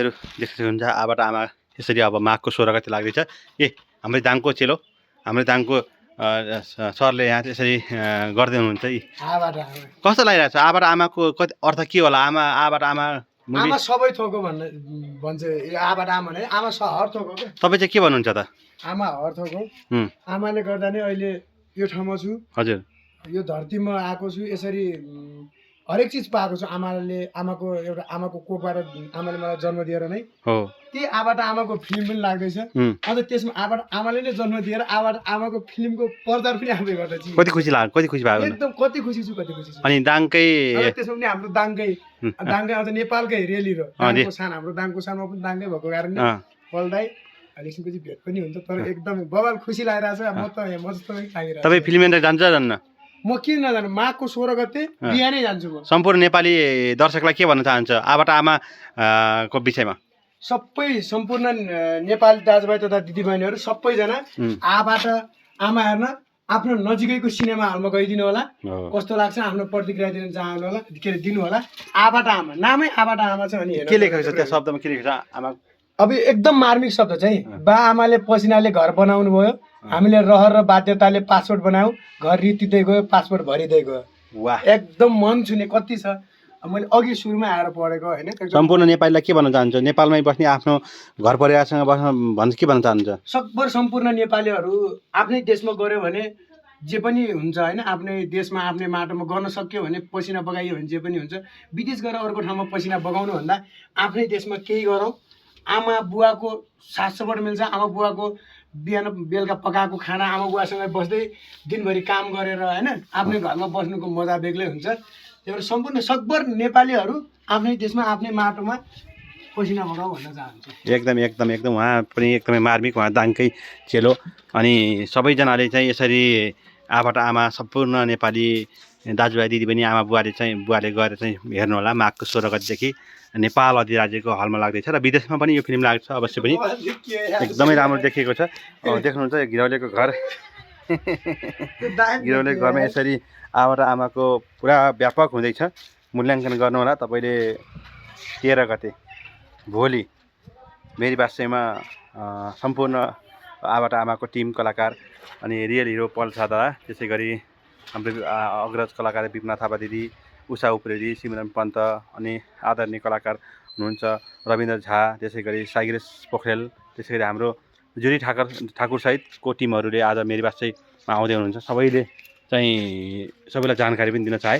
दाजुभाइहरू देख्न सक्नुहुन्छ आबाट आमा यसरी अब माघको 16 गते लाग्दैछ। हाम्रो दाङको चेलो हाम्रो दाङको सरले यहाँ त्यसरी गर्दै हुनुहुन्छ। कस्तो लागिरहेको छ आबाट आमाको कति अर्थ के होला? आबाट आमा आमा सबै थोकको भन्छ आबाट आमा नै आमा हर थोकको के। तपाईँ चाहिँ के भन्नुहुन्छ त? आमा हर थोकको। आमाले गर्दा नै अहिले यो ठाउँमा छु। हजुर यो धरतीमा आएको छु। यसरी हरेक चिज पाएको छु आमाको एउटा आमाको कोखबाट आमाले मलाई जन्म दिएर नै हो। त्यही आबाट आमाको फिल्म पनि लाग्दैछ। अझ त्यसमा आबाट आमाले नै जन्म दिएर आबाट आमाको फिल्मको प्रचार पनि आफै गर्दैछ। कति खुसी लाग्यो? कति खुसी भयो? एकदम कति खुसी छु कति खुसी छु। अनि दाङकै त्यसमा पनि हाम्रो दाङकै अझ नेपालकै रेली र दाङको सान हाम्रो दाङको सानमा पनि दाङकै भएको कारणले पल्टाइ एकछिनपछि भेट पनि हुन्छ। तर एकदम बवाल खुसी लागिरहेछ। म जस्तो लागिरहेछ। तपाईँ फिल्म हेर्न जान्छ जान्न? म किन नजानु? माघको 16 गते बिहानै जान्छु म। सम्पूर्ण नेपाली दर्शकलाई के भन्न चाहन्छ आबाट आमा को विषयमा? सम्पूर्ण नेपाली दाजुभाइ तथा दिदीबहिनीहरू सबैजना आबाट आमा हेर्न आफ्नो नजिकैको सिनेमा हलमा गइदिनु होला। कस्तो लाग्छ आफ्नो प्रतिक्रिया दिन चाहनु होला दिनु होला। आबाट आमा नामै आबाट आमा छ अनि हेर्नु। के लेखेको छ त्यो शब्दमा? के लेखेको छ आमा? अब एकदम मार्मिक शब्द चाहिँ बा आमाले पसिनाले घर बनाउनु भयो। हामीले रहर र बाध्यताले पासपोर्ट बनायौँ। घर रित्तिँदै गयो पासपोर्ट भरिँदै गयो। वाह एकदम मन छुने कति छ। मैले अघि सुरुमा आएर पढेको होइन। सम्पूर्ण नेपालीलाई के भन्न चाहन्छ? नेपालमै बस्ने आफ्नो घर परिवारसँग बस्न के भन्न चाहन्छ? सकभर सम्पूर्ण नेपालीहरू आफ्नै देशमा गऱ्यो भने जे पनि हुन्छ होइन। आफ्नै देशमा आफ्नै माटोमा गर्न सक्यो भने पसिना बगाइयो भने जे पनि हुन्छ। विदेश गएर अर्को ठाउँमा पसिना बगाउनुभन्दा आफ्नै देशमा केही गरौँ। आमा बुवाको साथ सपोर्ट मिल्छ। आमा बुवाको बिहान बेलुका पकाएको खाना आमा बुवासँग बस्दै दिनभरि काम गरेर होइन आफ्नै घरमा बस्नुको मजा बेग्लै हुन्छ। त्यही भएर सम्पूर्ण सकभर नेपालीहरू आफ्नै देशमा आफ्नै माटोमा पसिना बगाऊ भन्न चाहन्छु। एकदम एकदम एकदम उहाँ पनि एकदमै मार्मिक। उहाँ दाङकै चेलो अनि सबैजनाले चाहिँ यसरी आबाट आमा सम्पूर्ण नेपाली दाजुभाइ दिदीबहिनी आमा बुवाले गएर चाहिँ हेर्नु होला। माघको 16 गतेदेखि नेपाल अधिराज्यको हलमा लाग्दैछ र विदेशमा पनि यो फिल्म लाग्छ अवश्य पनि। एकदमै राम्रो देखिएको छ। देख्नुहुन्छ घिरौलेको घर घिरौलेको घरमा यसरी आबाट आमाको पुरा व्यापक हुँदैछ। मूल्याङ्कन गर्नु होला तपाईँले 13 गते भोलि मेरी बासैमा सम्पूर्ण आबाट आमाको टिम कलाकार अनि रियल हिरो पल सादा त्यसै गरी हाम्रो अग्रज कलाकार विपना थापा दिदी उषा उप्रेती सिमरन पन्त अनि आदरणीय कलाकार हुनुहुन्छ रविन्द्र झा त्यसै गरी साइग्रेस पोखरेल त्यसै गरी हाम्रो जुरी ठाकुर सहितको टिमहरूले आज मेरी बासैमा आउँदै हुनुहुन्छ। सबैले चाहिँ सबैलाई जानकारी पनि दिन चाहे।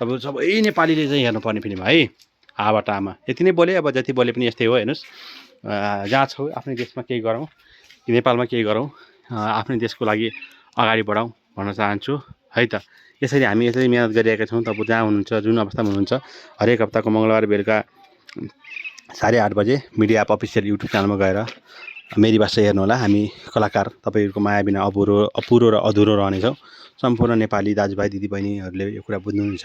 तपाईँ सबै नेपालीले चाहिँ हेर्नुपर्ने फिल्म है आबाट आमा। यति नै बोले। अब जति बोले पनि यस्तै हो। हेर्नुहोस् जहाँ छौँ आफ्नै देशमा केही गरौँ कि नेपालमा केही गरौँ आफ्नै देशको लागि अगाडि बढाउँ भन्न चाहन्छु है त। यसरी हामी यसरी मिहिनेत गरिरहेका छौँ। तपाईँ जहाँ हुनुहुन्छ जुन अवस्थामा हुनुहुन्छ हरेक हप्ताको मङ्गलबार बेलुका 8:30 बजे मिडिया एप अफिसियल युट्युब च्यानलमा गएर मेरी बासै हेर्नु होला। हामी कलाकार तपाईँहरूको माया बिना अपुरो र अधुरो रहनेछौँ। सम्पूर्ण नेपाली दाजुभाइ दिदीबहिनीहरूले यो कुरा बुझ्नुहुन्छ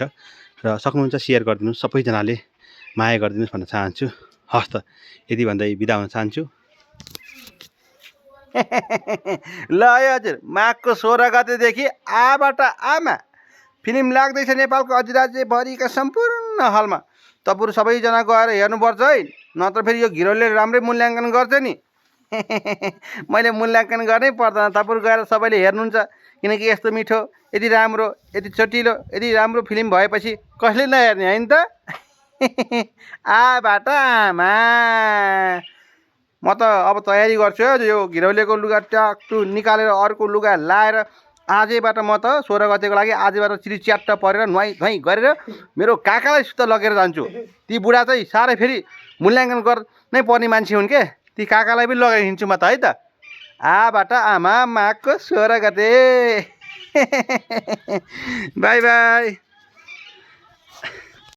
र सक्नुहुन्छ सेयर गरिदिनुहोस्। सबैजनाले माया गरिदिनुहोस् भन्न चाहन्छु। हस् त यति भन्दै बिदा हुन चाहन्छु। ल हजुर माघको 16 गतेदेखि आबाट आमा फिल्म लाग्दैछ नेपालको अधिराज्यभरिका सम्पूर्ण हलमा। तपाईँहरू सबैजना गएर हेर्नुपर्छ है। नत्र फेरि यो घिरौले राम्रै मूल्याङ्कन गर्छ नि। मैले मूल्याङ्कन गर्नै पर्दैन। तपाईँहरू गएर सबैले हेर्नुहुन्छ किनकि यस्तो मिठो यति राम्रो यति चटिलो यति राम्रो फिल्म भएपछि कसले नहेर्ने होइन त। आबाट आमा म त अब तयारी गर्छु यो घिरौलेको लुगा ट्याक्टु निकालेर अर्को लुगा लाएर आजैबाट म त 16 गतेको लागि आजैबाट चिरी च्याट्ट परेर नुहाई धुवाई गरेर मेरो काकालाई सुत्ता लगेर जान्छु। ती बुढा चाहिँ साह्रै फेरि मूल्याङ्कन गर्नै पर्ने मान्छे हुन् के। ती काकालाई पनि लगाइदिन्छु म त है त। आबाट आमा माघको 16 गते। By by.